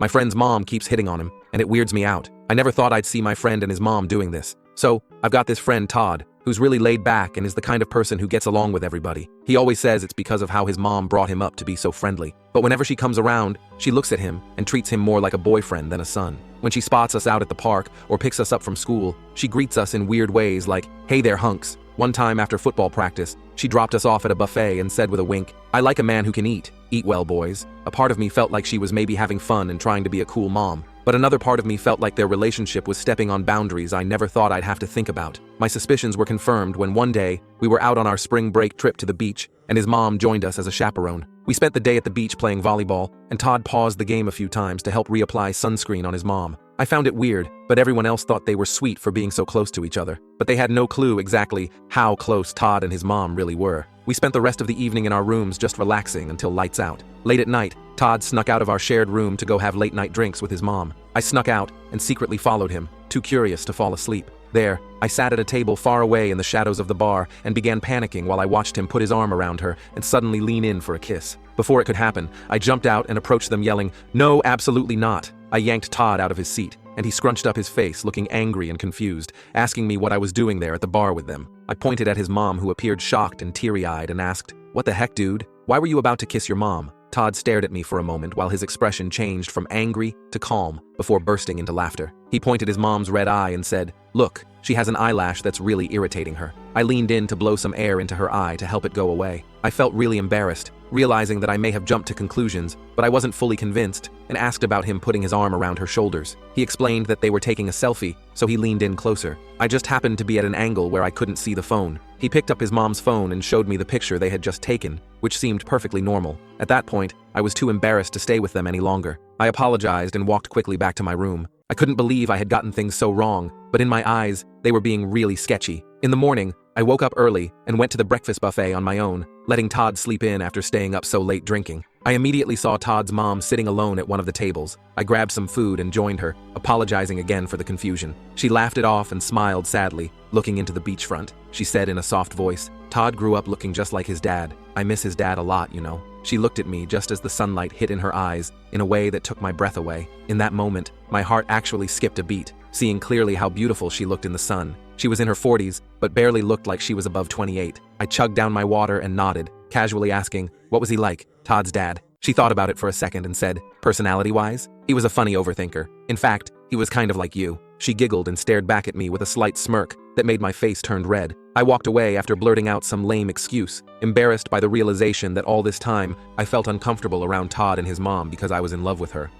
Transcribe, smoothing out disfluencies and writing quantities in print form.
My friend's mom keeps hitting on him, and it weirds me out. I never thought I'd see my friend and his mom doing this. So, I've got this friend Todd, who's really laid back and is the kind of person who gets along with everybody. He always says it's because of how his mom brought him up to be so friendly. But whenever she comes around, she looks at him and treats him more like a boyfriend than a son. When she spots us out at the park or picks us up from school, she greets us in weird ways like, "Hey there, hunks." One time after football practice, she dropped us off at a buffet and said with a wink, "I like a man who can eat. Eat well, boys." A part of me felt like she was maybe having fun and trying to be a cool mom. But another part of me felt like their relationship was stepping on boundaries I never thought I'd have to think about. My suspicions were confirmed when one day, we were out on our spring break trip to the beach, and his mom joined us as a chaperone. We spent the day at the beach playing volleyball, and Todd paused the game a few times to help reapply sunscreen on his mom. I found it weird, but everyone else thought they were sweet for being so close to each other. But they had no clue exactly how close Todd and his mom really were. We spent the rest of the evening in our rooms just relaxing until lights out. Late at night, Todd snuck out of our shared room to go have late-night drinks with his mom. I snuck out and secretly followed him, too curious to fall asleep. There, I sat at a table far away in the shadows of the bar and began panicking while I watched him put his arm around her and suddenly lean in for a kiss. Before it could happen, I jumped out and approached them yelling, "No, absolutely not." I yanked Todd out of his seat, and he scrunched up his face, looking angry and confused, asking me what I was doing there at the bar with them. I pointed at his mom, who appeared shocked and teary-eyed, and asked, "What the heck, dude? Why were you about to kiss your mom?" Todd stared at me for a moment while his expression changed from angry to calm before bursting into laughter. He pointed his mom's red eye and said, "Look, she has an eyelash that's really irritating her." I leaned in to blow some air into her eye to help it go away. I felt really embarrassed, realizing that I may have jumped to conclusions, but I wasn't fully convinced, and asked about him putting his arm around her shoulders. He explained that they were taking a selfie, so he leaned in closer. I just happened to be at an angle where I couldn't see the phone. He picked up his mom's phone and showed me the picture they had just taken, which seemed perfectly normal. At that point, I was too embarrassed to stay with them any longer. I apologized and walked quickly back to my room. I couldn't believe I had gotten things so wrong, but in my eyes, they were being really sketchy. In the morning, I woke up early and went to the breakfast buffet on my own, letting Todd sleep in after staying up so late drinking. I immediately saw Todd's mom sitting alone at one of the tables. I grabbed some food and joined her, apologizing again for the confusion. She laughed it off and smiled sadly, looking into the beachfront. She said in a soft voice, "Todd grew up looking just like his dad. I miss his dad a lot, you know." She looked at me just as the sunlight hit in her eyes in a way that took my breath away. In that moment, my heart actually skipped a beat, seeing clearly how beautiful she looked in the sun. She was in her 40s, but barely looked like she was above 28. I chugged down my water and nodded, casually asking, "What was he like?" "Todd's dad." She thought about it for a second and said, "Personality-wise? He was a funny overthinker. In fact, he was kind of like you." She giggled and stared back at me with a slight smirk that made my face turn red. I walked away after blurting out some lame excuse, embarrassed by the realization that all this time I felt uncomfortable around Todd and his mom because I was in love with her.